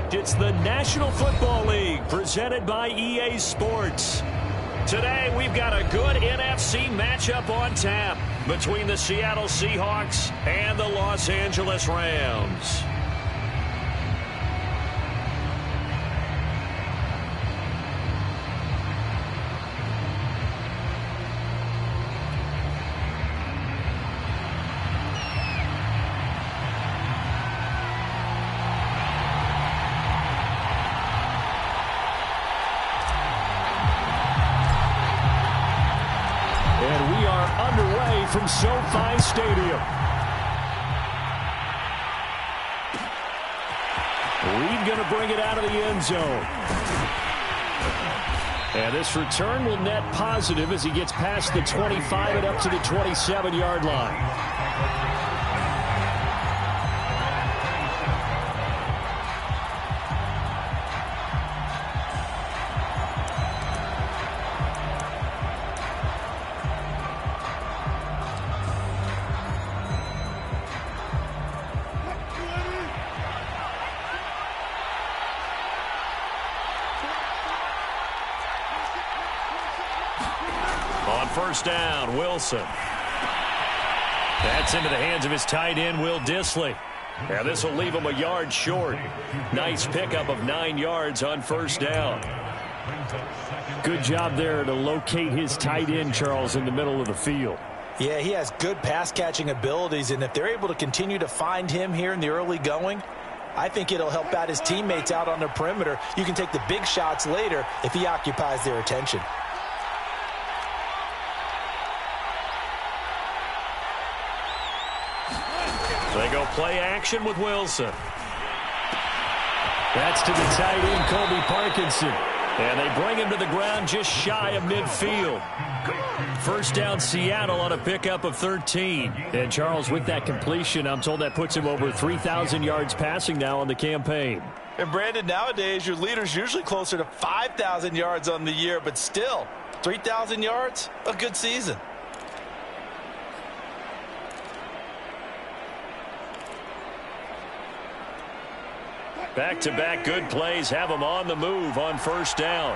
fact, it's the National Football League presented by EA Sports. Today, we've got a good NFC matchup on tap between the Seattle Seahawks and the Los Angeles Rams. From SoFi Stadium. Reed going to bring it out of the end zone. And this return will net positive as he gets past the 25 and up to the 27-yard line. First down, Wilson. That's into the hands of his tight end, Will Dissly. Now this will leave him a yard short. Nice pickup of 9 yards on first down. Good job there to locate his tight end, Charles, in the middle of the field. Yeah, he has good pass-catching abilities, and if they're able to continue to find him here in the early going, I think it'll help out his teammates out on the perimeter. You can take the big shots later if he occupies their attention. They go play action with Wilson. That's to the tight end, Colby Parkinson. And they bring him to the ground just shy of midfield. First down, Seattle on a pickup of 13. And Charles, with that completion, I'm told that puts him over 3,000 yards passing now on the campaign. And Brandon, nowadays your leader's usually closer to 5,000 yards on the year, but still, 3,000 yards, a good season. Back-to-back good plays have him on the move on first down.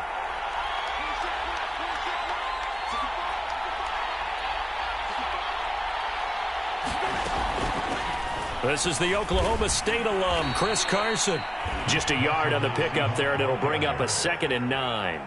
This is the Oklahoma State alum, Chris Carson. Just a yard on the pickup there, and it'll bring up a 2nd and 9.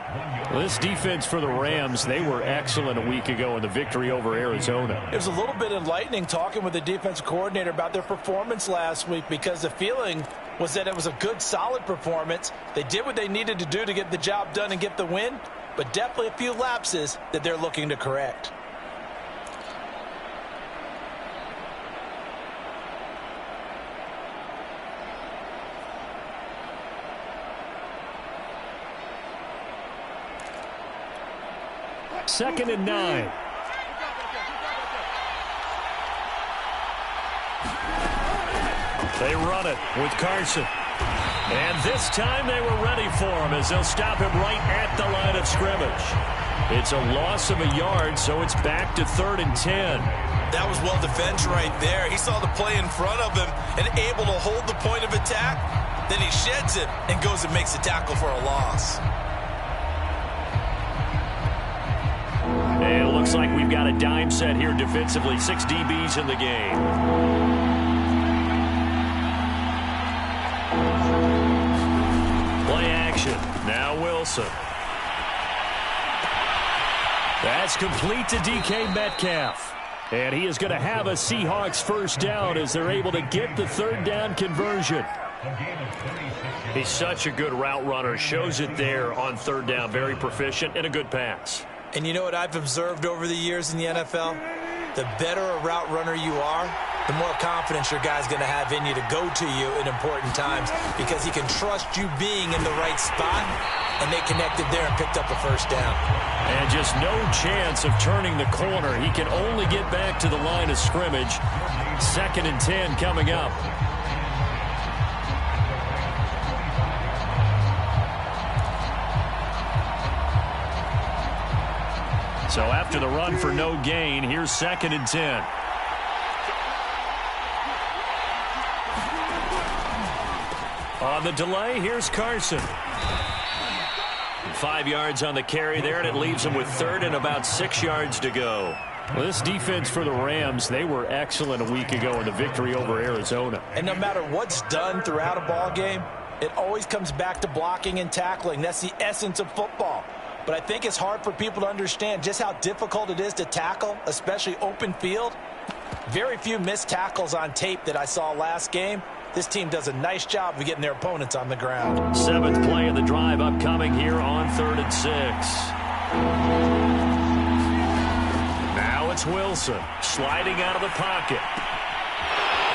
Well, this defense for the Rams, they were excellent a week ago in the victory over Arizona. It was a little bit enlightening talking with the defensive coordinator about their performance last week, because the feeling was that it was a good, solid performance. They did what they needed to do to get the job done and get the win, but definitely a few lapses that they're looking to correct. Second and 9. They run it with Carson. And this time they were ready for him as they'll stop him right at the line of scrimmage. It's a loss of a yard, so it's back to 3rd and 10. That was well defended right there. He saw the play in front of him and able to hold the point of attack. Then he sheds it and goes and makes a tackle for a loss. And it looks like we've got a dime set here defensively. 6 DBs in the game. Play action. Now Wilson. That's complete to DK Metcalf. And he is going to have a Seahawks first down as they're able to get the 3rd down conversion. He's such a good route runner. Shows it there on 3rd down. Very proficient and a good pass. And you know what I've observed over the years in the NFL? The better a route runner you are, the more confidence your guy's going to have in you to go to you in important times, because he can trust you being in the right spot, and they connected there and picked up a first down. And just no chance of turning the corner. He can only get back to the line of scrimmage. 2nd and 10 coming up. So after the run for no gain, here's 2nd and 10. On the delay, here's Carson. 5 yards on the carry there, and it leaves him with third and about 6 yards to go. Well, this defense for the Rams, they were excellent a week ago in the victory over Arizona. And no matter what's done throughout a ball game, it always comes back to blocking and tackling. That's the essence of football. But I think it's hard for people to understand just how difficult it is to tackle, especially open field. Very few missed tackles on tape that I saw last game. This team does a nice job of getting their opponents on the ground. 7th play of the drive upcoming here on 3rd and 6. Now it's Wilson sliding out of the pocket.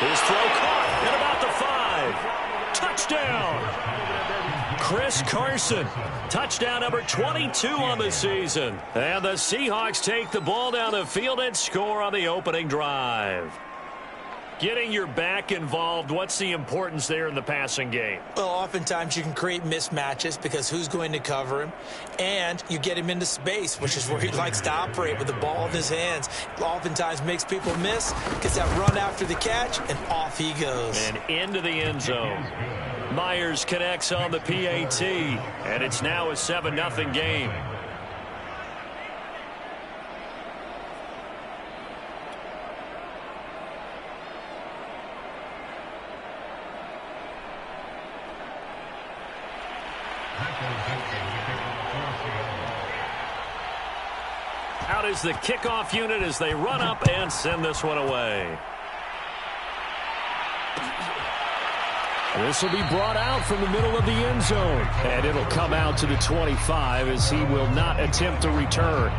His throw caught at about the 5. Touchdown! Chris Carson. Touchdown number 22 on the season. And the Seahawks take the ball down the field and score on the opening drive. Getting your back involved, what's the importance there in the passing game? Well, oftentimes you can create mismatches because who's going to cover him? And you get him into space, which is where he likes to operate with the ball in his hands. Oftentimes makes people miss, gets that run after the catch, and off he goes. And into the end zone. Myers connects on the PAT, and it's now a 7-0 game. Out is the kickoff unit as they run up and send this one away. This will be brought out from the middle of the end zone. And it'll come out to the 25 as he will not attempt to return.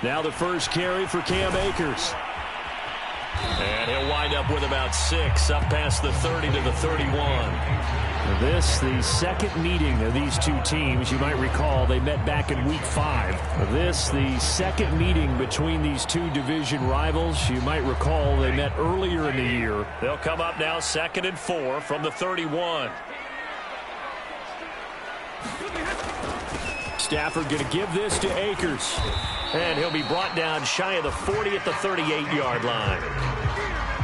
Now the first carry for Cam Akers. And he'll wind up with about 6 up past the 30 to the 31. This, the second meeting of these two teams. You might recall they met back in week 5. This, the second meeting between these two division rivals. You might recall they met earlier in the year. They'll come up now 2nd and 4 from the 31. Stafford going to give this to Akers. And he'll be brought down shy of the 40 at the 38-yard line.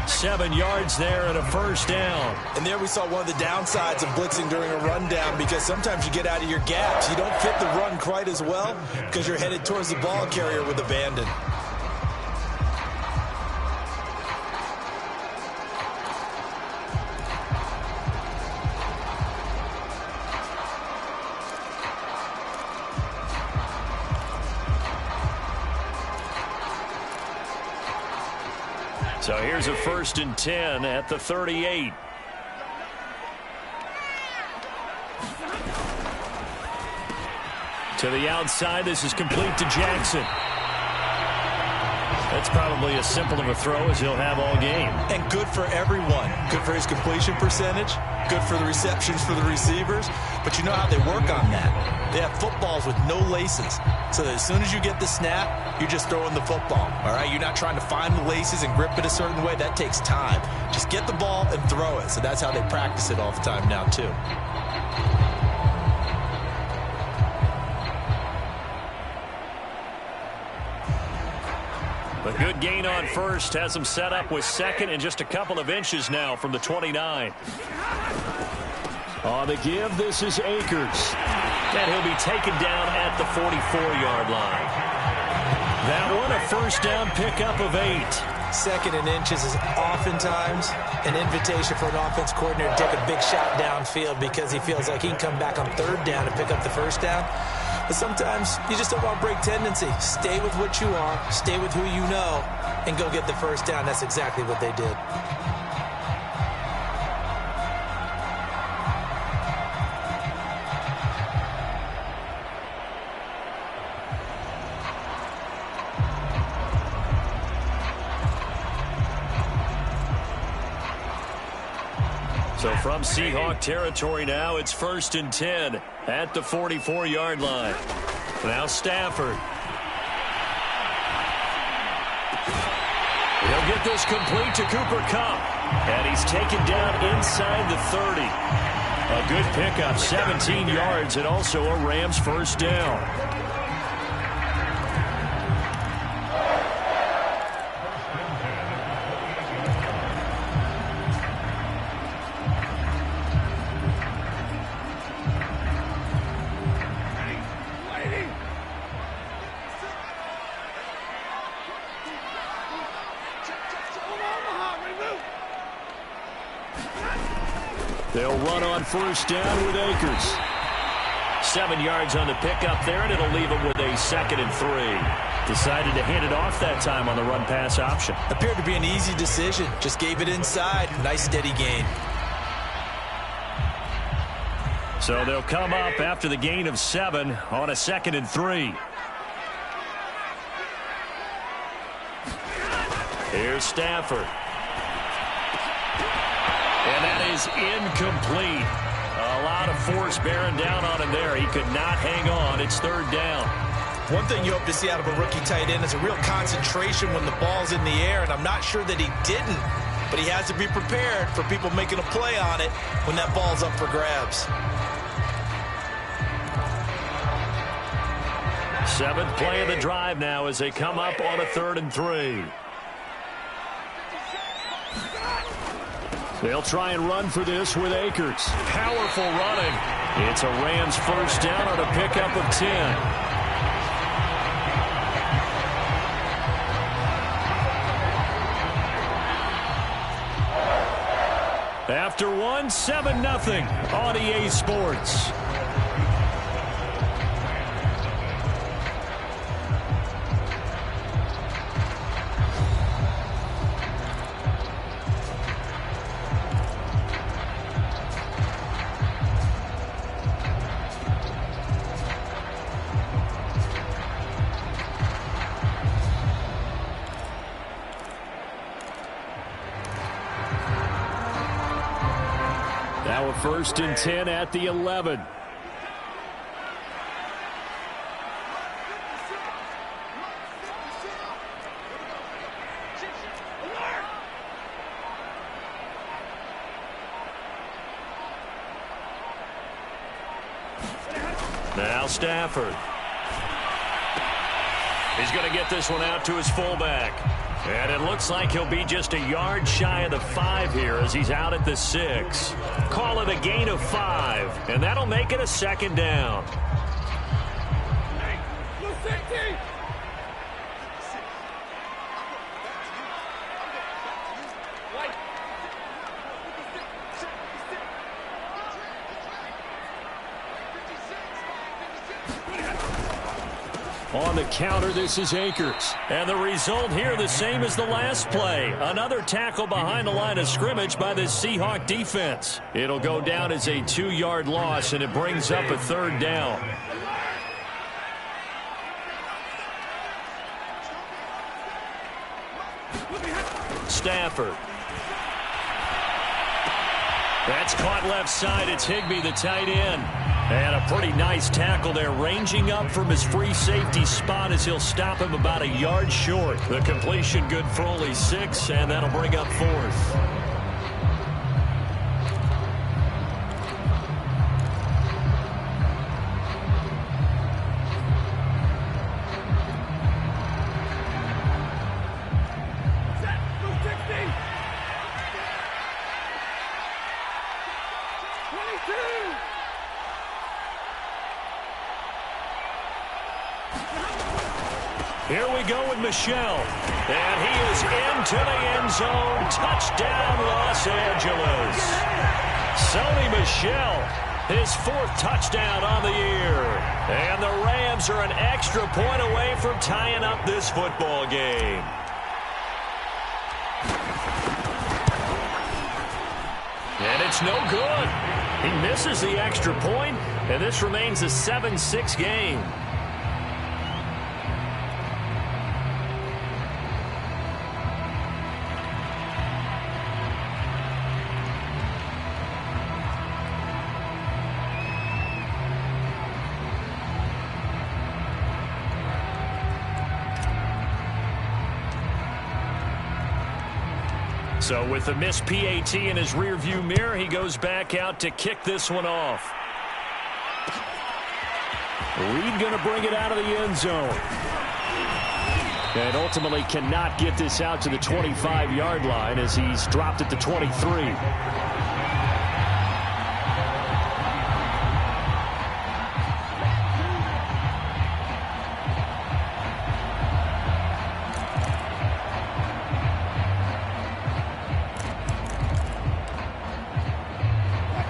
7 yards there and a first down. And there we saw one of the downsides of blitzing during a rundown, because sometimes you get out of your gaps. You don't fit the run quite as well because you're headed towards the ball carrier with abandon. So here's a 1st and 10 at the 38. To the outside, this is complete to Jackson. That's probably as simple of a throw as he'll have all game. And good for everyone. Good for his completion percentage. Good for the receptions for the receivers. But you know how they work on that. They have footballs with no laces. So that as soon as you get the snap, you're just throwing the football. All right? You're not trying to find the laces and grip it a certain way. That takes time. Just get the ball and throw it. So that's how they practice it all the time now, too. A good gain on first has him set up with 2nd and just a couple of inches now from the 29. On the give, this is Akers. And he'll be taken down at the 44-yard line. That one, a first down pickup of 8. 2nd and inches is oftentimes an invitation for an offense coordinator to take a big shot downfield because he feels like he can come back on 3rd down and pick up the first down. But sometimes you just don't want to break tendency. Stay with what you are, stay with who you know, and go get the first down. That's exactly what they did. So So from Seahawk territory now, it's 1st and 10 at the 44-yard line. Now Stafford. He'll get this complete to Cooper Kupp. And he's taken down inside the 30. A good pickup, 17 yards, and also a Rams first down. They'll run on first down with Akers. 7 yards on the pickup there, and it'll leave them with a 2nd and 3. Decided to hand it off that time on the run-pass option. Appeared to be an easy decision. Just gave it inside. Nice steady gain. So they'll come up after the gain of 7 on a 2nd and 3. Here's Stafford. And that is incomplete. A lot of force bearing down on him there. He could not hang on. It's 3rd down. One thing you hope to see out of a rookie tight end is a real concentration when the ball's in the air, and I'm not sure that he didn't, but he has to be prepared for people making a play on it when that ball's up for grabs. 7th play of the drive now as they come up on a 3rd and 3. They'll try and run for this with Akers. Powerful running. It's a Rams first down on a pickup of 10. After 1, 7-0 on EA Sports. Now a 1st and 10 at the 11. Now Stafford. He's going to get this one out to his fullback. And it looks like he'll be just a yard shy of the 5 here as he's out at the 6. Call it a gain of 5, and that'll make it a 2nd down. On the counter, this is Akers. And the result here the same as the last play. Another tackle behind the line of scrimmage by this Seahawk defense. It'll go down as a 2-yard loss, and it brings up a 3rd down. Stafford. That's caught left side. It's Higbee, the tight end. And a pretty nice tackle there, ranging up from his free safety spot as he'll stop him about a yard short. The completion good for only 6, and that'll bring up 4th. Here we go with Michel. And he is into the end zone. Touchdown, Los Angeles. Sony Michel, his 4th touchdown on the year. And the Rams are an extra point away from tying up this football game. And it's no good. He misses the extra point, and this remains a 7-6 game. So with the missed PAT in his rearview mirror, he goes back out to kick this one off. Reed going to bring it out of the end zone. And ultimately cannot get this out to the 25-yard line as he's dropped at the 23.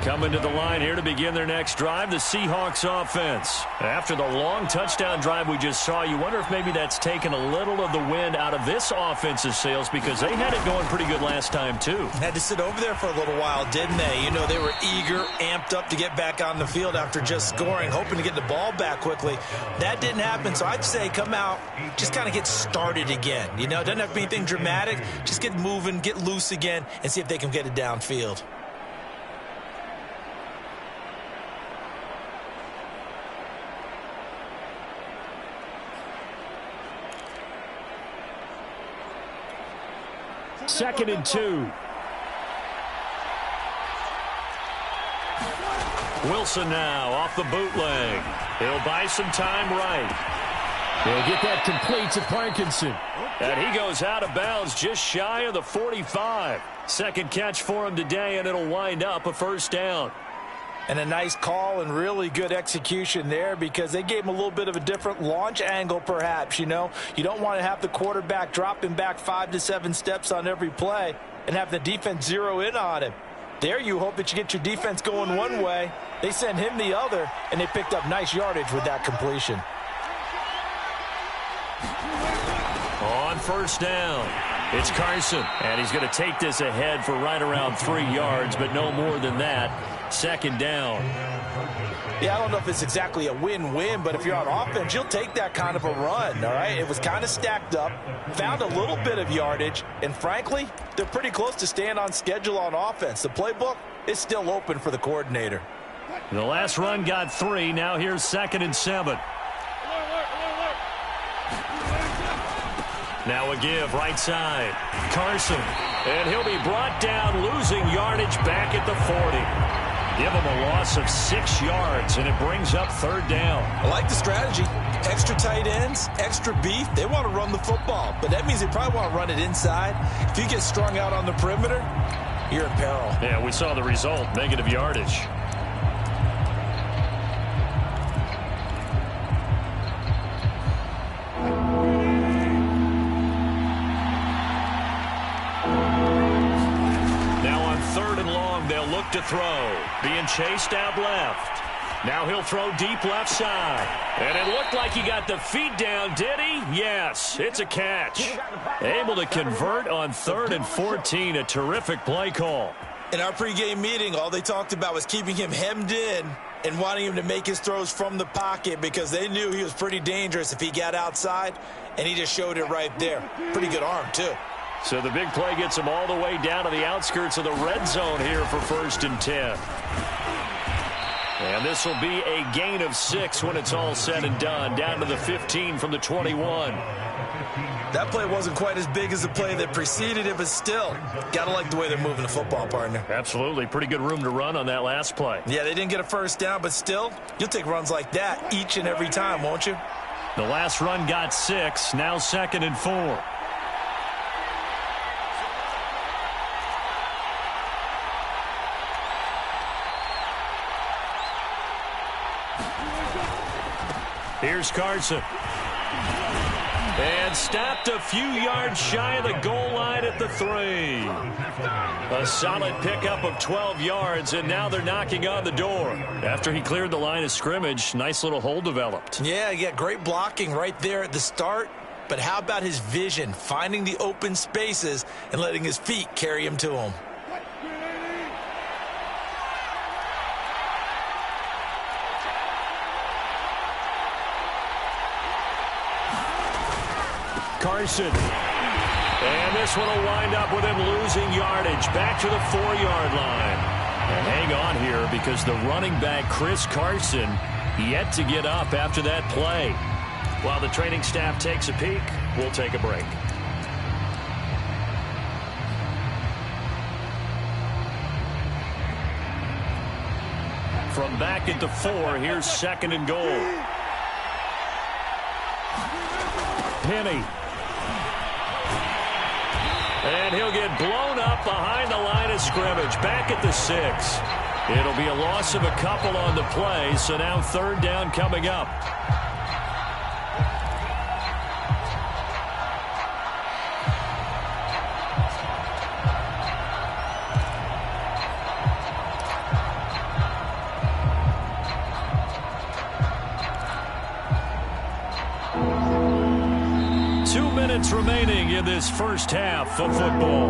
Coming to the line here to begin their next drive, the Seahawks offense. After the long touchdown drive we just saw, you wonder if maybe that's taken a little of the wind out of this offense's sails because they had it going pretty good last time too. Had to sit over there for a little while, didn't they? You know, they were eager, amped up to get back on the field after just scoring, hoping to get the ball back quickly. That didn't happen, so I'd say come out, just kind of get started again. You know, it doesn't have to be anything dramatic. Just get moving, get loose again, and see if they can get it downfield. Second and 2. Wilson now off the bootleg. He'll buy some time right. He'll get that complete to Parkinson. And he goes out of bounds just shy of the 45. Second catch for him today, and it'll wind up a first down. And a nice call and really good execution there because they gave him a little bit of a different launch angle perhaps, you know. You don't want to have the quarterback dropping back 5 to 7 steps on every play and have the defense zero in on him. There you hope that you get your defense going one way. They send him the other, and they picked up nice yardage with that completion. On first down, it's Carson, and he's going to take this ahead for right around 3 yards, but no more than that. Second down. Yeah, I don't know if it's exactly a win-win, but if you're on offense, you'll take that kind of a run, all right? It was kind of stacked up, found a little bit of yardage, and frankly, they're pretty close to staying on schedule on offense. The playbook is still open for the coordinator. The last run got 3. Now here's 2nd and 7. Now a give right side. Carson. And he'll be brought down, losing yardage back at the 40. Give him a loss of 6 yards, and it brings up third down. I like the strategy. Extra tight ends, extra beef. They want to run the football, but that means they probably want to run it inside. If you get strung out on the perimeter, you're in peril. Yeah, we saw the result, negative yardage. To throw, being chased out left. Now he'll throw deep left side. And it looked like he got the feet down, did he? Yes, it's a catch. Able to convert on 3rd and 14, a terrific play call. In our pregame meeting, all they talked about was keeping him hemmed in and wanting him to make his throws from the pocket because they knew he was pretty dangerous if he got outside, and he just showed it right there. Pretty good arm, too. So the big play gets him all the way down to the outskirts of the red zone here for 1st and 10. And this will be a gain of 6 when it's all said and done, down to the 15 from the 21. That play wasn't quite as big as the play that preceded it, but still, gotta like the way they're moving the football, partner. Absolutely. Pretty good room to run on that last play. Yeah, they didn't get a first down, but still, you'll take runs like that each and every time, won't you? The last run got 6, now 2nd and 4. Here's Carson. And stopped a few yards shy of the goal line at the 3. A solid pickup of 12 yards, and now they're knocking on the door. After he cleared the line of scrimmage, nice little hole developed. Yeah, great blocking right there at the start. But how about his vision, finding the open spaces and letting his feet carry him to him? Carson. And this one will wind up with him losing yardage back to the 4-yard line. And hang on here because the running back, Chris Carson, yet to get up after that play. While the training staff takes a peek, we'll take a break. from back at the 4. Here's 2nd and goal. Penny. And he'll get blown up behind the line of scrimmage. Back at the 6. It'll be a loss of a couple on the play, so now 3rd down coming up. Remaining in this first half of football.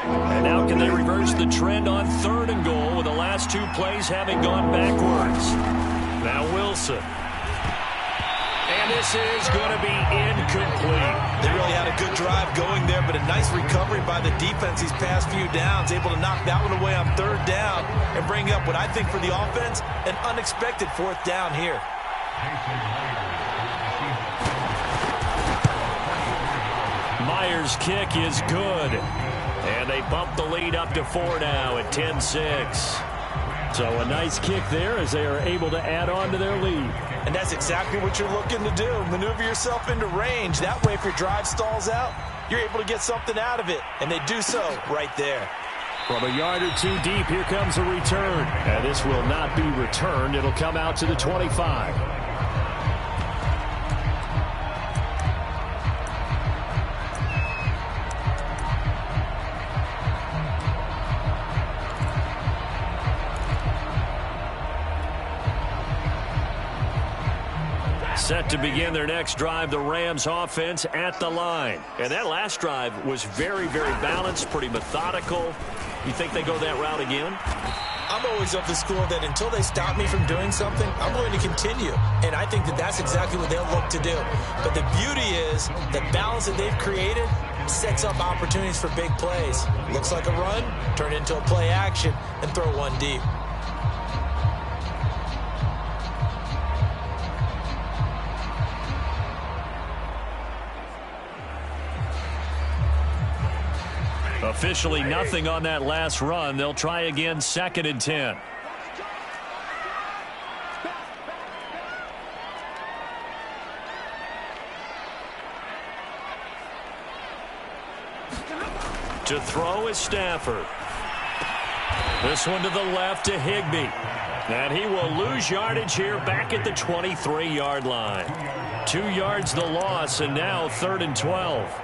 And now can they reverse the trend on 3rd and goal with the last 2 plays having gone backwards? Now Wilson. And this is going to be incomplete. They really had a good drive going there, but a nice recovery by the defense these past few downs, able to knock that one away on 3rd down and bring up what I think for the offense, an unexpected 4th down here. Myers' kick is good. And they bump the lead up to 4 now at 10-6. So a nice kick there as they are able to add on to their lead. And that's exactly what you're looking to do. Maneuver yourself into range. That way, if your drive stalls out, you're able to get something out of it. And they do so right there. From a yard or 2 deep, here comes a return. And this will not be returned. It'll come out to the 25. Set to begin their next drive, the Rams offense at the line. And that last drive was very, very balanced, pretty methodical. You think they go that route again? I'm always of the school that until they stop me from doing something, I'm going to continue. And I think that that's exactly what they'll look to do. But the beauty is the balance that they've created sets up opportunities for big plays. Looks like a run, turn it into a play action, and throw one deep. Officially nothing on that last run. They'll try again, 2nd and 10. To throw is Stafford. This one to the left to Higbee. And he will lose yardage here back at the 23-yard line. 2 yards the loss, and now 3rd and 12.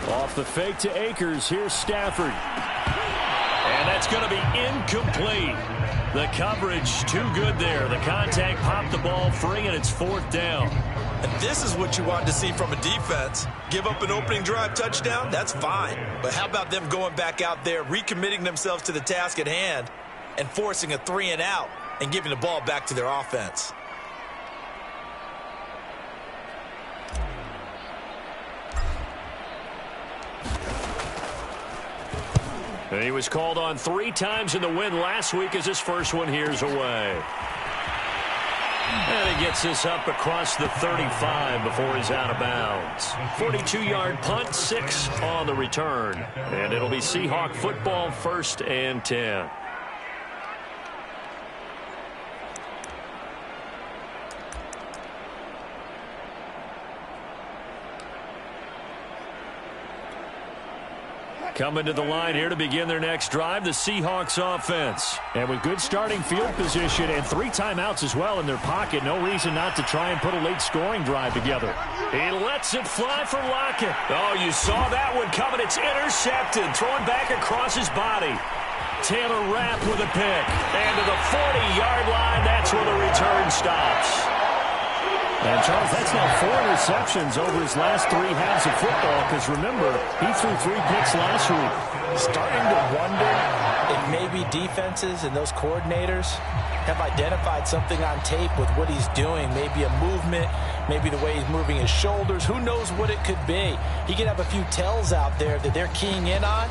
Off the fake to Akers. Here's Stafford. And that's going to be incomplete. The coverage too good there. The contact popped the ball free, and it's 4th down. And this is what you want to see from a defense. Give up an opening drive touchdown, that's fine. But how about them going back out there, recommitting themselves to the task at hand, and forcing a 3-and-out and giving the ball back to their offense? And he was called on 3 times in the win last week as his first one here's away. And he gets this up across the 35 before he's out of bounds. 42-yard punt, 6 on the return. And it'll be Seahawk football, 1st and 10. Coming to the line here to begin their next drive, the Seahawks offense. And with good starting field position and 3 timeouts as well in their pocket, no reason not to try and put a late scoring drive together. He lets it fly for Lockett. Oh, you saw that one coming. It's intercepted. Thrown back across his body. Taylor Rapp with a pick. And to the 40-yard line, that's where the return stops. And, Charles, that's now 4 interceptions over his last 3 halves of football because, remember, he threw 3 picks last week. Starting to wonder if maybe defenses and those coordinators have identified something on tape with what he's doing. Maybe a movement, maybe the way he's moving his shoulders. Who knows what it could be? He could have a few tells out there that they're keying in on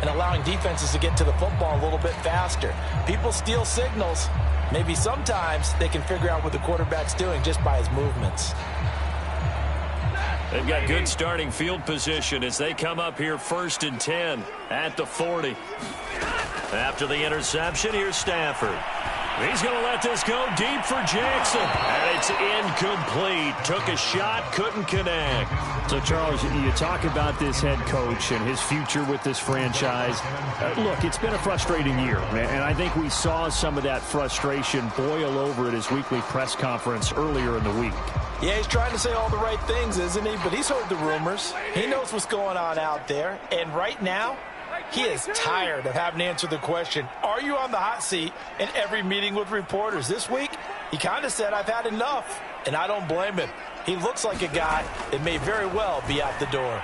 and allowing defenses to get to the football a little bit faster. People steal signals. Maybe sometimes they can figure out what the quarterback's doing just by his movements. They've got good starting field position as they come up here 1st and 10 at the 40. After the interception, here's Stafford. He's going to let this go deep for Jackson. And it's incomplete. Took a shot, couldn't connect. So, Charles, you talk about this head coach and his future with this franchise. Look, it's been a frustrating year, and I think we saw some of that frustration boil over at his weekly press conference earlier in the week. Yeah, he's trying to say all the right things, isn't he? But he's heard the rumors. He knows what's going on out there. And right now, he is tired of having to answer the question, are you on the hot seat in every meeting with reporters? This week, he kind of said, I've had enough, and I don't blame him. He looks like a guy that may very well be out the door.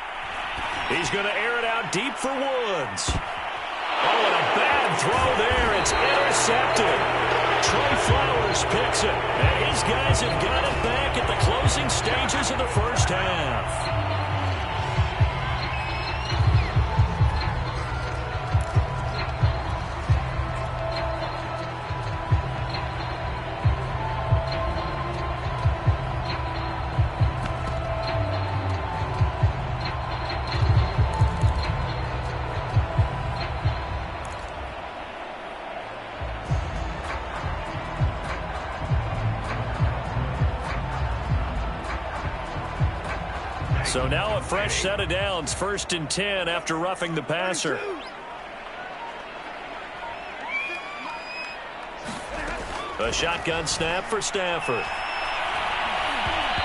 He's going to air it out deep for Woods. Oh, and a bad throw there. It's intercepted. Trey Flowers picks it, and his guys have got it back at the closing stages of the first half. So now a fresh set of downs, 1st and 10 after roughing the passer. A shotgun snap for Stafford.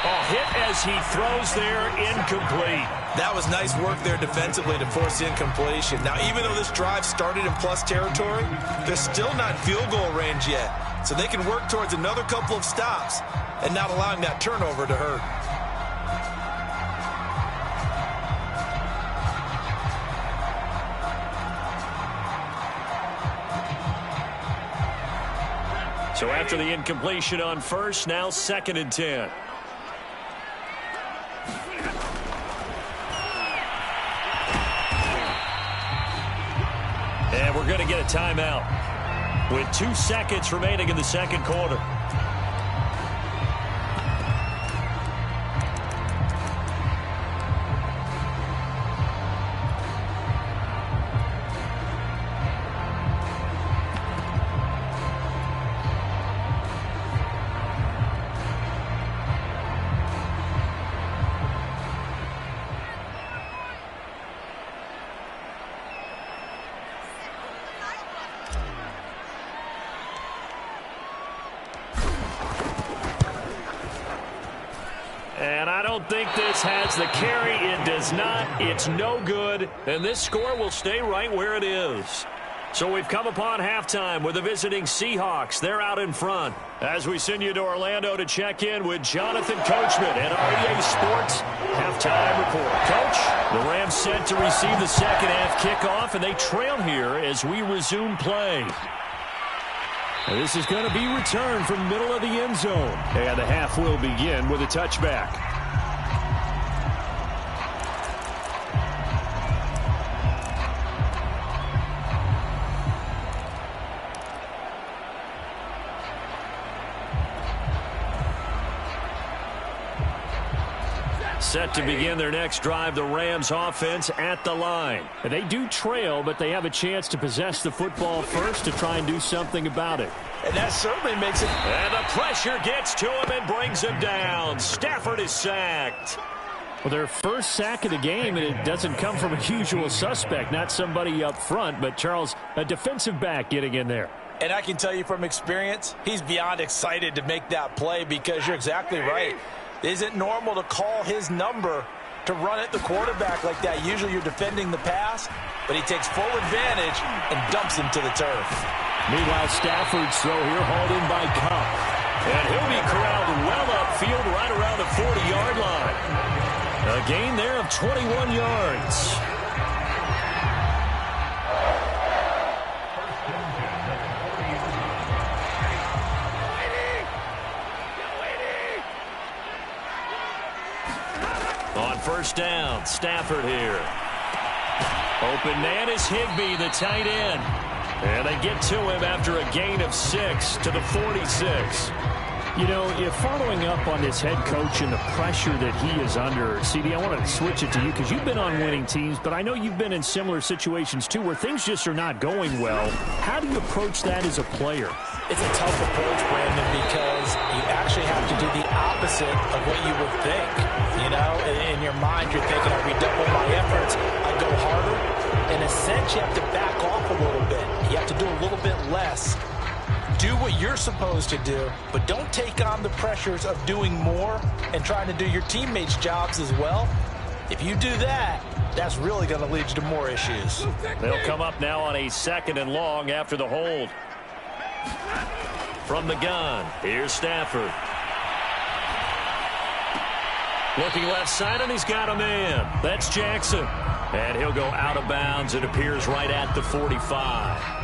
Oh, hit as he throws there, incomplete. That was nice work there defensively to force incompletion. Now, even though this drive started in plus territory, they're still not field goal range yet. So they can work towards another couple of stops and not allowing that turnover to hurt. So after the incompletion on 1st, now 2nd and 10. And we're going to get a timeout with 2 seconds remaining in the 2nd quarter. And I don't think this has the carry. It does not. It's no good. And this score will stay right where it is. So we've come upon halftime with the visiting Seahawks. They're out in front. As we send you to Orlando to check in with Jonathan Coachman and our EA Sports halftime report. Coach, the Rams set to receive the second half kickoff, and they trail here as we resume play. And this is going to be returned from middle of the end zone. And the half will begin with a touchback. Set to begin their next drive, the Rams offense at the line. And they do trail, but they have a chance to possess the football first to try and do something about it. And that certainly makes it. And the pressure gets to him and brings him down. Stafford is sacked. Well, their first sack of the game, and it doesn't come from a usual suspect, not somebody up front, but Charles, a defensive back getting in there. And I can tell you from experience, he's beyond excited to make that play because you're exactly right. It isn't normal to call his number to run at the quarterback like that. Usually you're defending the pass, but he takes full advantage and dumps him to the turf. Meanwhile, Stafford's throw here hauled in by Cup. And he'll be corralled well upfield right around the 40-yard line. A gain there of 21 yards. On first down, Stafford here. Open man is Higbee, the tight end. And they get to him after a gain of 6 to the 46. You know, if following up on this head coach and the pressure that he is under, CD, I want to switch it to you because you've been on winning teams, but I know you've been in similar situations too where things just are not going well. How do you approach that as a player? It's a tough approach, Brandon, because you actually have to do the opposite of what you would think. You know, in your mind, you're thinking, I redouble my efforts, I go harder. In a sense, you have to back off a little bit. You have to do a little bit less. Do what you're supposed to do, but don't take on the pressures of doing more and trying to do your teammates' jobs as well. If you do that, that's really going to lead you to more issues. They'll come up now on a 2nd and long after the hold. From the gun, here's Stafford. Looking left side, and he's got a man. That's Jackson. And he'll go out of bounds. It appears right at the 45.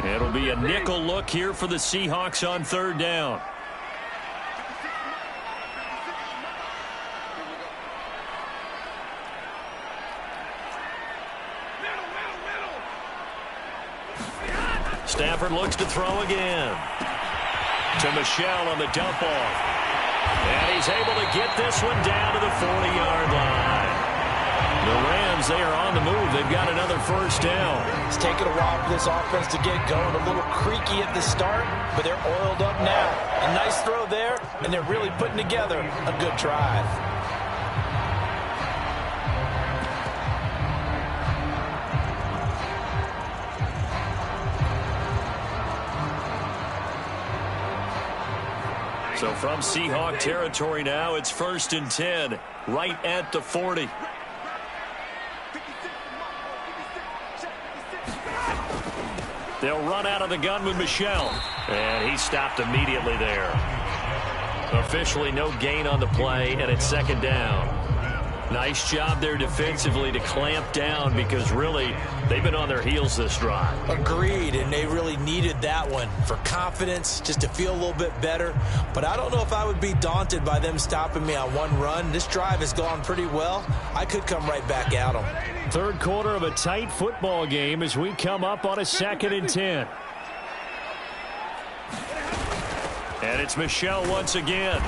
It'll be a nickel look here for the Seahawks on 3rd down. Stafford looks to throw again. To Michel on the dump off. And he's able to get this one down to the 40-yard line. The Rams, they are on the move. They've got another 1st down. It's taken a while for this offense to get going. A little creaky at the start, but they're oiled up now. A nice throw there, and they're really putting together a good drive. So from Seahawk territory now, it's 1st and 10, right at the 40. They'll run out of the gun with Michel. And he stopped immediately there. Officially no gain on the play, and it's 2nd down. Nice job there defensively to clamp down because really they've been on their heels this drive. Agreed, and they really needed that one for confidence, just to feel a little bit better. But I don't know if I would be daunted by them stopping me on one run. This drive has gone pretty well. I could come right back at them. 3rd quarter of a tight football game as we come up on a 2nd and 10. And it's Michel once again.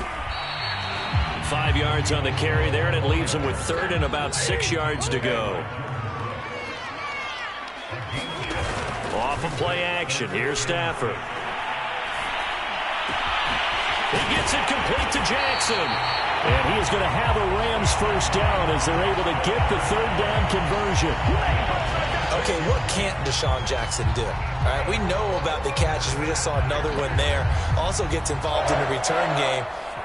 5 yards on the carry there, and it leaves him with 3rd and about 6 yards to go. Off of play action. Here's Stafford. He gets it complete to Jackson. And he is going to have a Rams 1st down as they're able to get the 3rd down conversion. Okay, what can't Deshaun Jackson do? All right, we know about the catches. We just saw another one there. Also gets involved in the return game.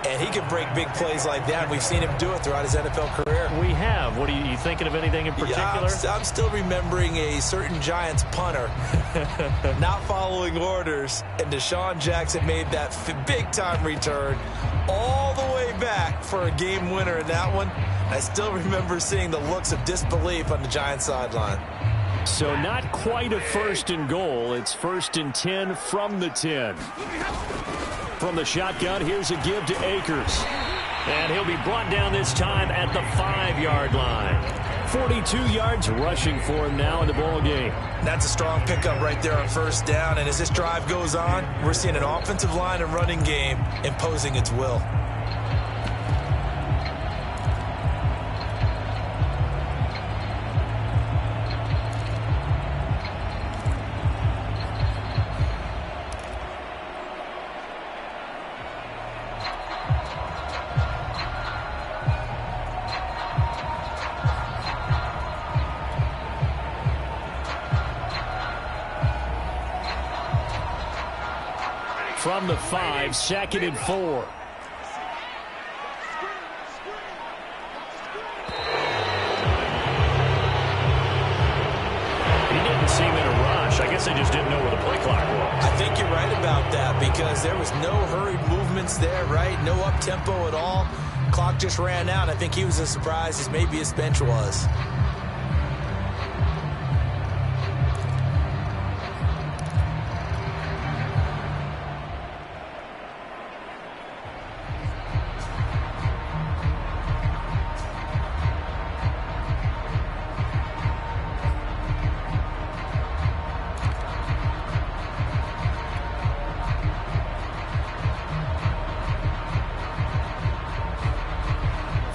And he can break big plays like that. We've seen him do it throughout his NFL career. We have. What are you thinking of anything in particular? Yeah, I'm still remembering a certain Giants punter not following orders. And Deshaun Jackson made that big-time return all the way back for a game winner in that one. I still remember seeing the looks of disbelief on the Giants sideline. So not quite a 1st and goal. It's 1st and 10 from the 10. From the shotgun, here's a give to Akers. And he'll be brought down this time at the 5-yard line. 42 yards rushing for him now in the ball game. That's a strong pickup right there on first down. And as this drive goes on, we're seeing an offensive line and running game imposing its will. From the 5, 2nd and 4. He didn't seem in a rush. I guess they just didn't know where the play clock was. I think you're right about that because there was no hurried movements there, right? No up-tempo at all. Clock just ran out. I think he was as surprised as maybe his bench was.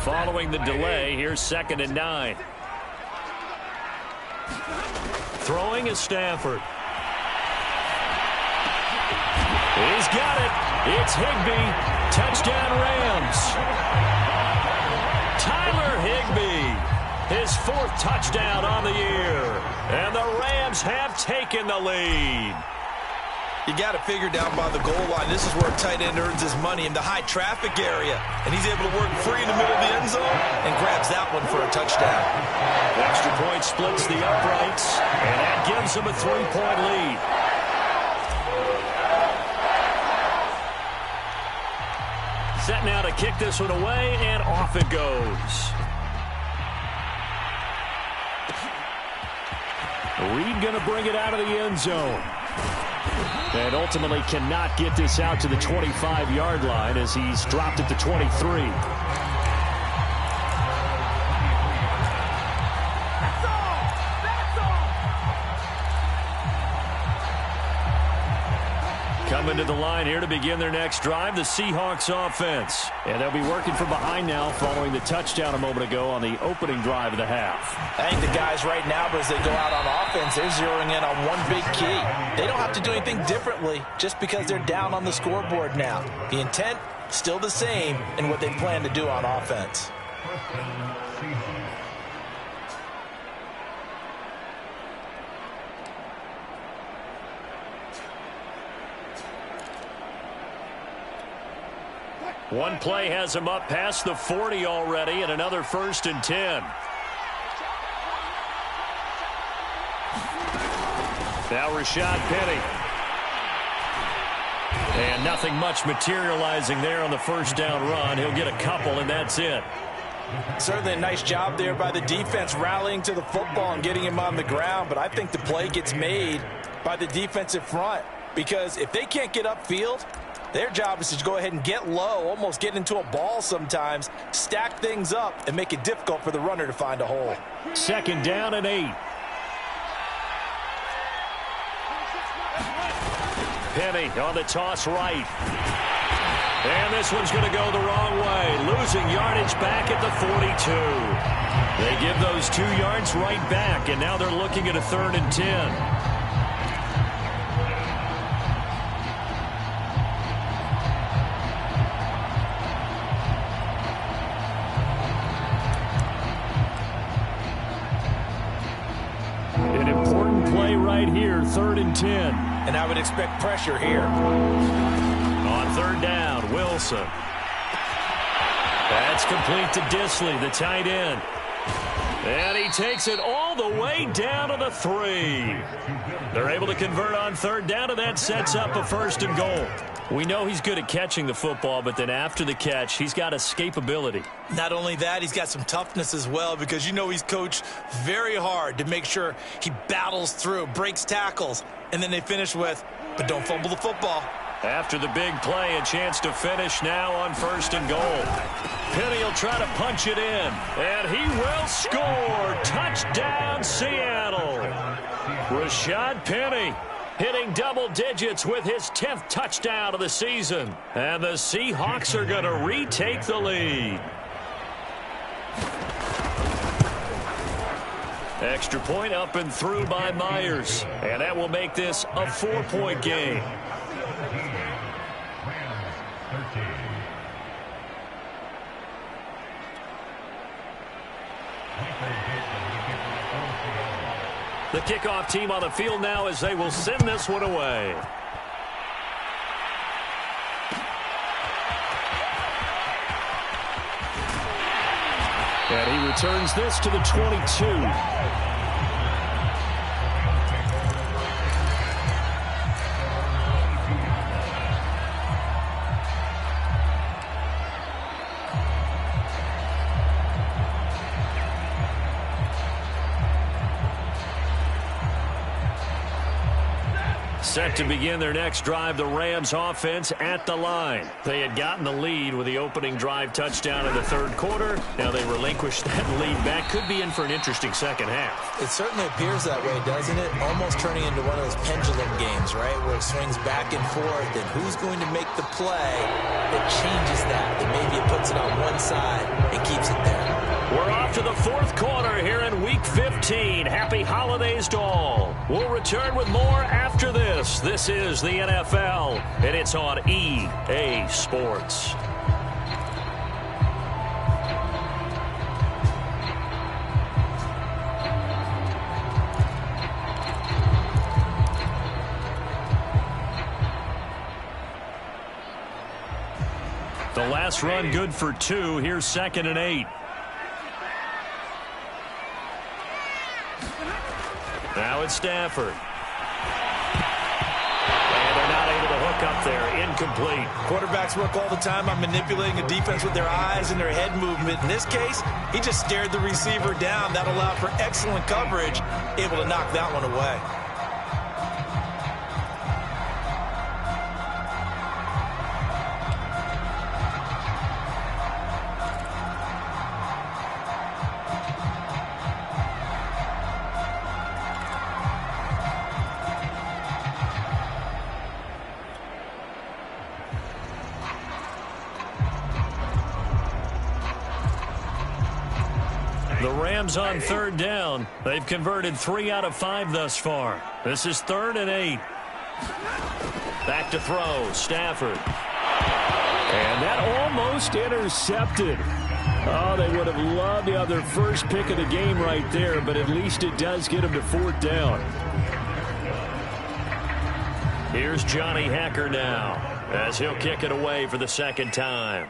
Following the delay, here's 2nd and 9. Throwing is Stafford. He's got it. It's Higbee. Touchdown Rams. Tyler Higbee. His 4th touchdown on the year. And the Rams have taken the lead. You got to figure down by the goal line. This is where a tight end earns his money in the high traffic area. And he's able to work free in the middle of the end zone and grabs that one for a touchdown. Extra point splits the uprights, and that gives him a 3-point lead. Set now to kick this one away, and off it goes. Reed going to bring it out of the end zone. And ultimately cannot get this out to the 25-yard line as he's dropped at the 23. Coming to the line here to begin their next drive, the Seahawks offense. And they'll be working from behind now following the touchdown a moment ago on the opening drive of the half. I think the guys right now, as they go out on offense, they're zeroing in on one big key. They don't have to do anything differently just because they're down on the scoreboard now. The intent, still the same in what they plan to do on offense. One play has him up past the 40 already, and another 1st and 10. Now Rashad Penny. And nothing much materializing there on the first down run. He'll get a couple, and that's it. Certainly a nice job there by the defense rallying to the football and getting him on the ground, but I think the play gets made by the defensive front because if they can't get upfield, their job is to go ahead and get low, almost get into a ball sometimes, stack things up, and make it difficult for the runner to find a hole. 2nd down and 8. Penny on the toss right. And this one's going to go the wrong way. Losing yardage back at the 42. They give those 2 yards right back, and now they're looking at a 3rd and 10. Right here, 3rd and 10. And I would expect pressure here. On 3rd down, Wilson. That's complete to Disley, the tight end. And he takes it all the way down to the 3. They're able to convert on 3rd down, and that sets up a 1st and goal. We know he's good at catching the football, but then after the catch, he's got escapability. Not only that, he's got some toughness as well because you know he's coached very hard to make sure he battles through, breaks tackles, and then they finish with, but don't fumble the football. After the big play, a chance to finish now on 1st and goal. Penny will try to punch it in, and he will score. Rashad Penny hitting double digits with his 10th touchdown of the season. And the Seahawks are going to retake the lead. Extra point up and through by Myers. And that will make this a 4-point game. The kickoff team on the field now as they will send this one away. And he returns this to the 22. Set to begin their next drive, the Rams offense at the line. They had gotten the lead with the opening drive touchdown in the third quarter. Now they relinquished that lead back. Could be in for an interesting second half. It certainly appears that way, doesn't it? Almost turning into one of those pendulum games, right, where it swings back and forth, and who's going to make the play that changes that maybe it puts it on one side and keeps it there. We're off to the fourth quarter here in Week 15. Happy holidays to all. We'll return with more after this. This is the NFL, and it's on EA Sports. The last run good for 2. Here's 2nd and 8. Now it's Stafford. And they're not able to hook up there. Incomplete. Quarterbacks work all the time on manipulating a defense with their eyes and their head movement. In this case, he just stared the receiver down. That allowed for excellent coverage, able to knock that one away. The Rams on 3rd down. They've converted 3 out of 5 thus far. This is 3rd and 8. Back to throw. Stafford. And that almost intercepted. Oh, they would have loved to have their first pick of the game right there, but at least it does get them to 4th down. Here's Johnny Hacker now as he'll kick it away for the 2nd time.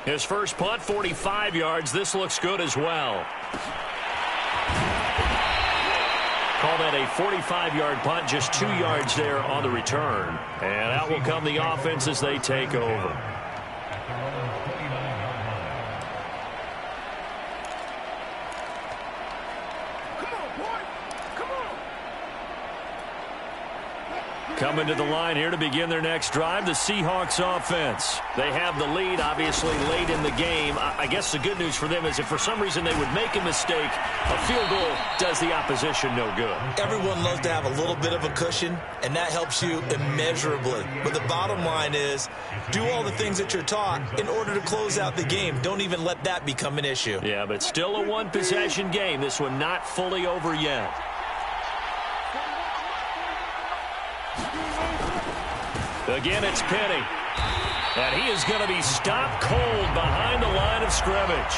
His first punt, 45 yards. This looks good as well. Call that a 45-yard punt, just 2 yards there on the return. And out will come the offense as they take over. Coming to the line here to begin their next drive, the Seahawks offense. They have the lead, obviously, late in the game. I guess the good news for them is if for some reason they would make a mistake, a field goal does the opposition no good. Everyone loves to have a little bit of a cushion, and that helps you immeasurably. But the bottom line is, do all the things that you're taught in order to close out the game. Don't even let that become an issue. Yeah, but still a one-possession game. This one not fully over yet. Again, it's Penny. And he is going to be stopped cold behind the line of scrimmage.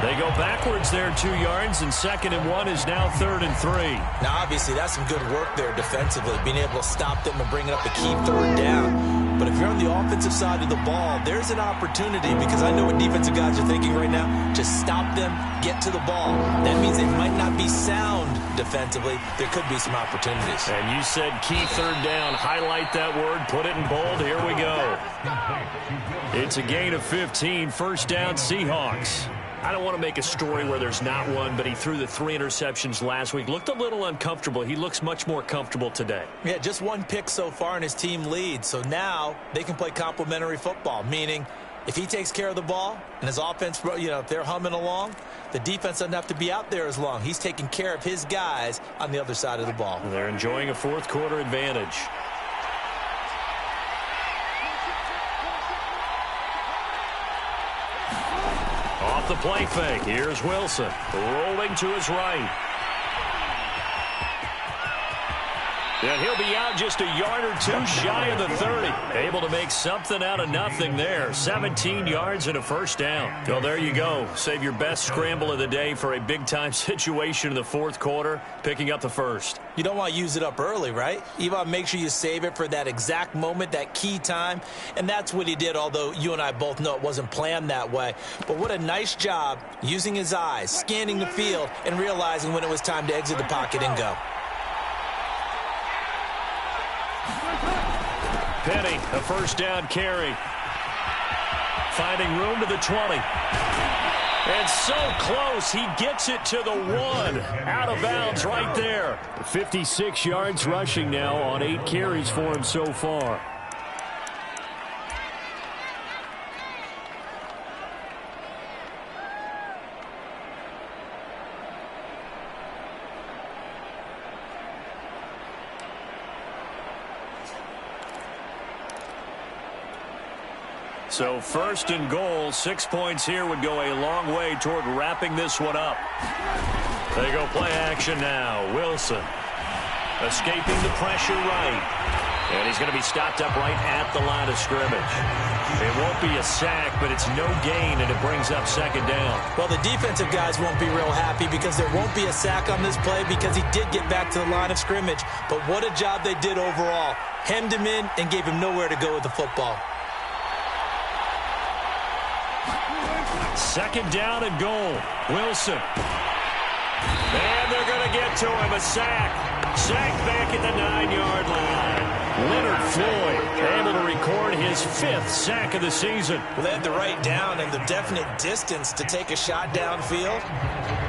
They go backwards there 2 yards, and 2nd and 1 is now 3rd and 3. Now, obviously, that's some good work there defensively, being able to stop them and bring it up a key 3rd down. But if you're on the offensive side of the ball, there's an opportunity, because I know what defensive guys are thinking right now. Just stop them, get to the ball. That means they might not be sound defensively. There could be some opportunities. And you said key 3rd down. Highlight that word. Put it in bold. Here we go. It's a gain of 15. 1st down, Seahawks. I don't want to make a story where there's not one, but he threw the 3 interceptions last week. Looked a little uncomfortable. He looks much more comfortable today. Yeah, just 1 pick so far, and his team leads. So now they can play complementary football, meaning If he takes care of the ball and his offense, if they're humming along, the defense doesn't have to be out there as long. He's taking care of his guys on the other side of the ball. They're enjoying a fourth quarter advantage. Off the play fake, here's Wilson, rolling to his right. And he'll be out just a yard or two shy of the 30. Able to make something out of nothing there. 17 yards and a first down. Well, there you go. Save your best scramble of the day for a big-time situation in the fourth quarter, picking up the first. You don't want to use it up early, right? You want to make sure you save it for that exact moment, that key time. And that's what he did, although you and I both know it wasn't planned that way. But what a nice job using his eyes, scanning the field, and realizing when it was time to exit the pocket and go. Penny, a first down carry. Finding room to the 20. And so close, he gets it to the 1. Out of bounds right there. 56 yards rushing now on 8 carries for him so far. So first and goal, 6 points here would go a long way toward wrapping this one up. They go play action now. Wilson escaping the pressure right. And he's going to be stopped up right at the line of scrimmage. It won't be a sack, but it's no gain, and it brings up second down. Well, the defensive guys won't be real happy because there won't be a sack on this play because he did get back to the line of scrimmage. But what a job they did overall. Hemmed him in and gave him nowhere to go with the football. Second down and goal. Wilson. And they're going to get to him. A sack. Sack back at the 9-yard line. Leonard Floyd able to record his 5th sack of the season. Well, they had the right down and the definite distance to take a shot downfield,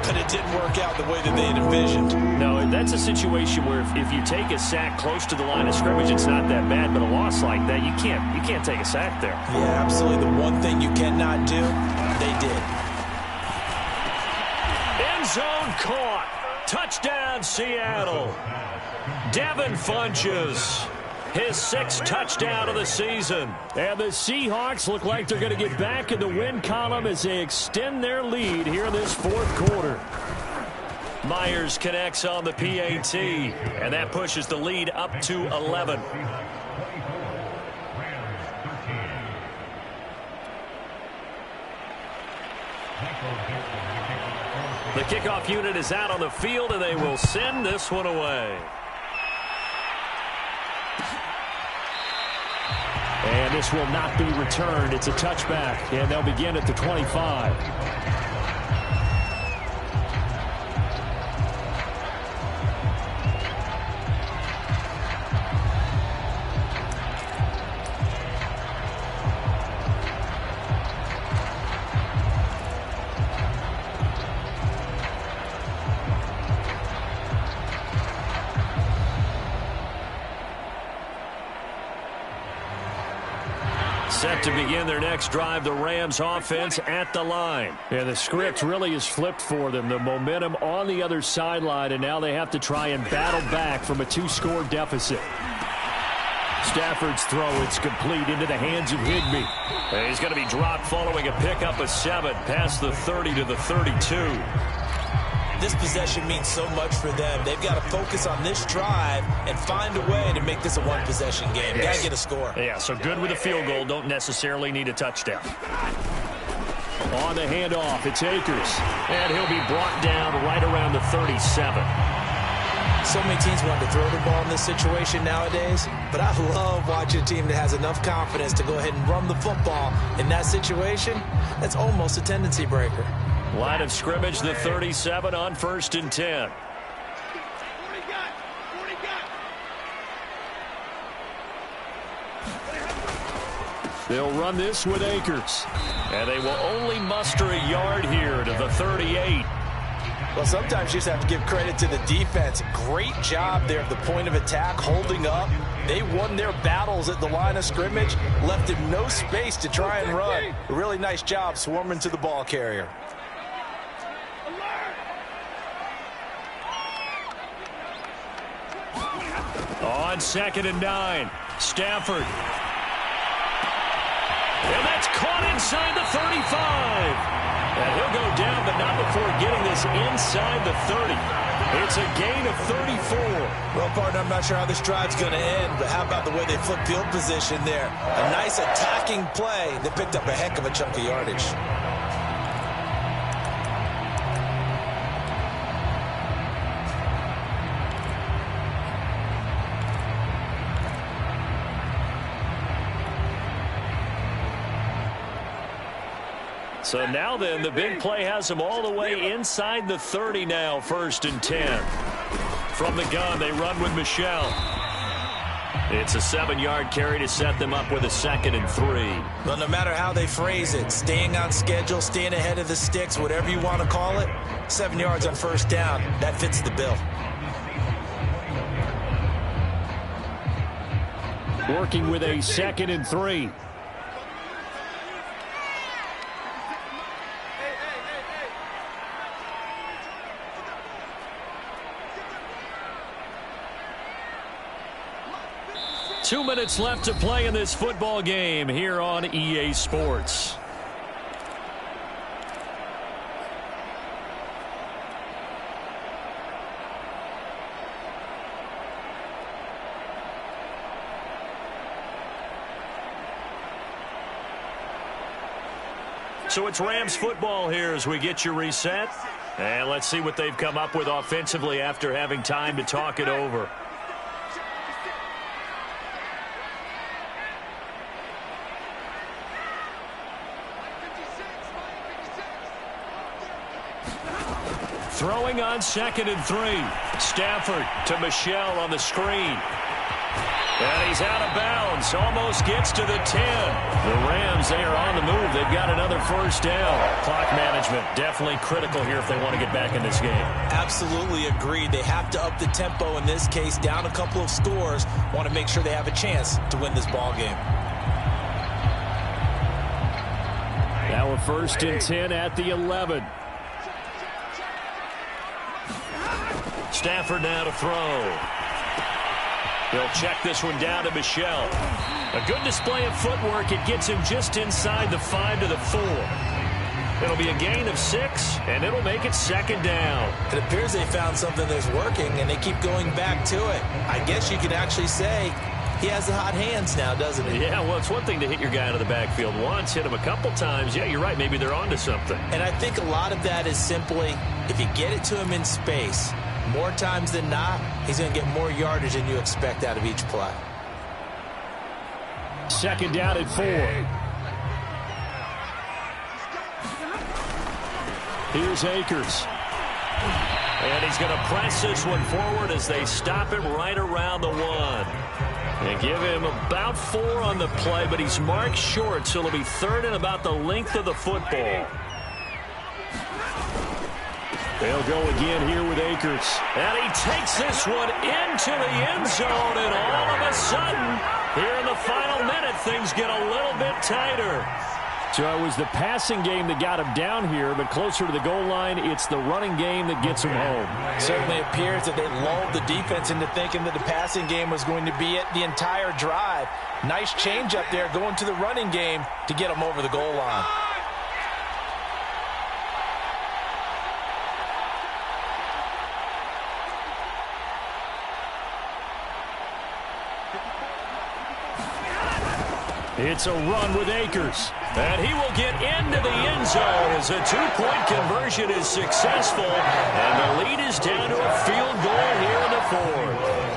but it didn't work out the way that they had envisioned. No, that's a situation where if you take a sack close to the line of scrimmage, it's not that bad, but a loss like that, you can't take a sack there. Yeah, absolutely. The one thing you cannot do, they did. End zone caught. Touchdown, Seattle. Devin Funches. His 6th touchdown of the season. And the Seahawks look like they're going to get back in the win column as they extend their lead here in this fourth quarter. Myers connects on the PAT, and that pushes the lead up to 11. The kickoff unit is out on the field, and they will send this one away. And this will not be returned. It's a touchback, and they'll begin at the 25. Set to begin their next drive, the Rams offense at the line. And the script really is flipped for them. The momentum on the other sideline, and now they have to try and battle back from a 2-score deficit. Stafford's throw, it's complete into the hands of Higbee. And he's going to be dropped following a pickup of 7 past the 30 to the 32. This possession means so much for them. They've got to focus on this drive and find a way to make this a one-possession game. Got to get a score. Yeah, so good with a field goal. Don't necessarily need a touchdown. On the handoff, it's Akers. And he'll be brought down right around the 37. So many teams want to throw the ball in this situation nowadays, but I love watching a team that has enough confidence to go ahead and run the football. In that situation, that's almost a tendency breaker. Line of scrimmage, the 37 on 1st and 10. They'll run this with Akers. And they will only muster a yard here to the 38. Well, sometimes you just have to give credit to the defense. Great job there at the point of attack, holding up. They won their battles at the line of scrimmage, left him no space to try and run. A really nice job swarming to the ball carrier. On 2nd and 9, Stafford. And that's caught inside the 35. And he'll go down, but not before getting this inside the 30. It's a gain of 34. Well, partner, I'm not sure how this drive's going to end, but how about the way they flip field position there? A nice attacking play that picked up a heck of a chunk of yardage. So now then, the big play has them all the way inside the 30 now, 1st and 10. From the gun, they run with Michel. It's a 7-yard carry to set them up with a 2nd and 3. Well, no matter how they phrase it, staying on schedule, staying ahead of the sticks, whatever you want to call it, 7 yards on 1st down, that fits the bill. Working with a 2nd and 3. Two minutes left to play in this football game here on EA Sports. So it's Rams football here as we get you reset. And let's see what they've come up with offensively after having time to talk it over. Throwing on 2nd and 3. Stafford to Michel on the screen. And he's out of bounds. Almost gets to the 10. The Rams, they are on the move. They've got another 1st down. Clock management definitely critical here if they want to get back in this game. Absolutely agreed. They have to up the tempo in this case. Down a couple of scores. Want to make sure they have a chance to win this ball game. Now a 1st and 10 at the 11. Stafford now to throw. He'll check this one down to Michel. A good display of footwork. It gets him just inside the 5 to the 4. It'll be a gain of 6, and it'll make it 2nd down. It appears they found something that's working, and they keep going back to it. I guess you could actually say he has the hot hands now, doesn't he? Yeah, well, it's one thing to hit your guy out of the backfield once, hit him a couple times. Yeah, you're right. Maybe they're onto something. And I think a lot of that is simply if you get it to him in space, more times than not, he's going to get more yardage than you expect out of each play. 2nd down at 4. Here's Akers. And he's going to press this one forward as they stop him right around the 1. They give him about 4 on the play, but he's marked short, so it'll be 3rd and about the length of the football. They'll go again here with Akers. And he takes this one into the end zone, and all of a sudden, here in the final minute, things get a little bit tighter. So it was the passing game that got him down here, but closer to the goal line, it's the running game that gets him home. Certainly appears that they lulled the defense into thinking that the passing game was going to be it the entire drive. Nice change up there going to the running game to get him over the goal line. It's a run with Akers. And he will get into the end zone as a 2-point conversion is successful. And the lead is down to a field goal here in the 4th.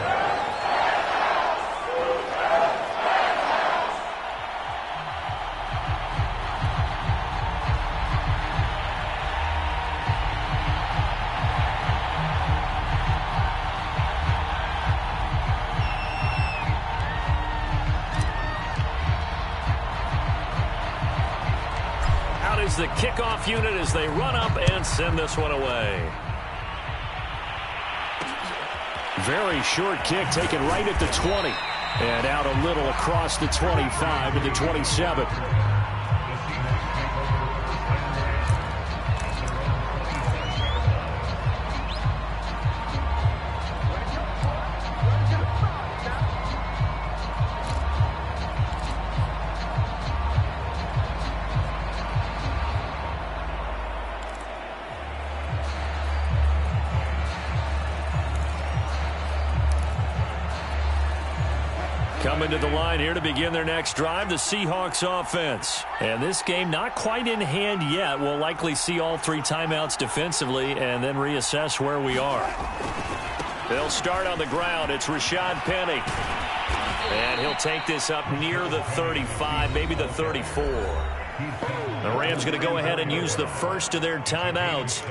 The kickoff unit as they run up and send this one away. Very short kick taken right at the 20. And out a little across the 25 to the 27. Coming to the line here to begin their next drive, the Seahawks offense. And this game not quite in hand yet. We'll likely see all three timeouts defensively and then reassess where we are. They'll start on the ground. It's Rashad Penny. And he'll take this up near the 35, maybe the 34. The Rams going to go ahead and use the first of their timeouts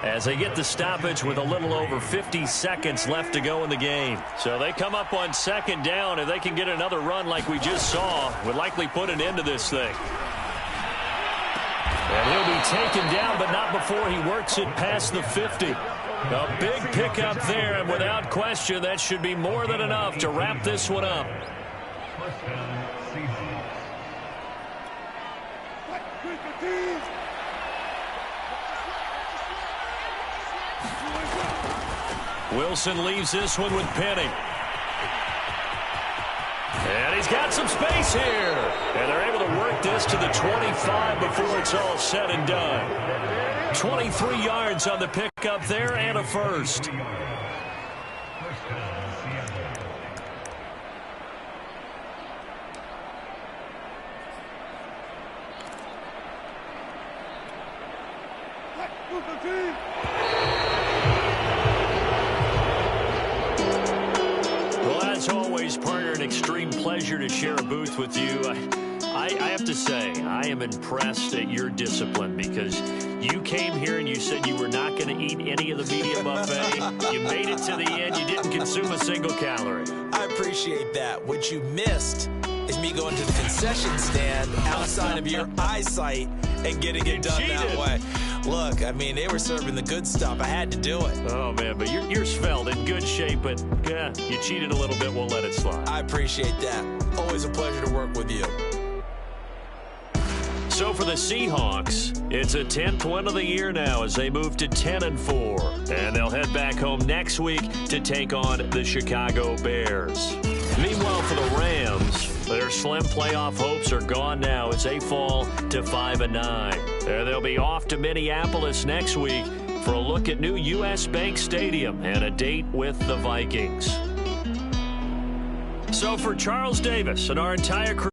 as they get the stoppage with a little over 50 seconds left to go in the game. So they come up on second down. If they can get another run like we just saw, would likely put an end to this thing. And he'll be taken down, but not before he works it past the 50. A big pickup there, and without question, that should be more than enough to wrap this one up. Wilson leaves this one with Penny. And he's got some space here. And they're able to work this to the 25 before it's all said and done. 23 yards on the pickup there and a first. As always, partner, an extreme pleasure to share a booth with you. I have to say, I am impressed at your discipline because you came here and you said you were not going to eat any of the media buffet. You made it to the end. You didn't consume a single calorie. I appreciate that. What you missed is me going to the concession stand outside of your eyesight and getting it done that way. Look, I mean, they were serving the good stuff. I had to do it. Oh, man, but you're svelte, in good shape, but yeah, you cheated a little bit. We'll let it slide. I appreciate that. Always a pleasure to work with you. So for the Seahawks, it's a 10th win of the year now as they move to 10-4. And they'll head back home next week to take on the Chicago Bears. Meanwhile, for the Rams, their slim playoff hopes are gone now as they fall to 5-9. They'll be off to Minneapolis next week for a look at new U.S. Bank Stadium and a date with the Vikings. So for Charles Davis and our entire crew,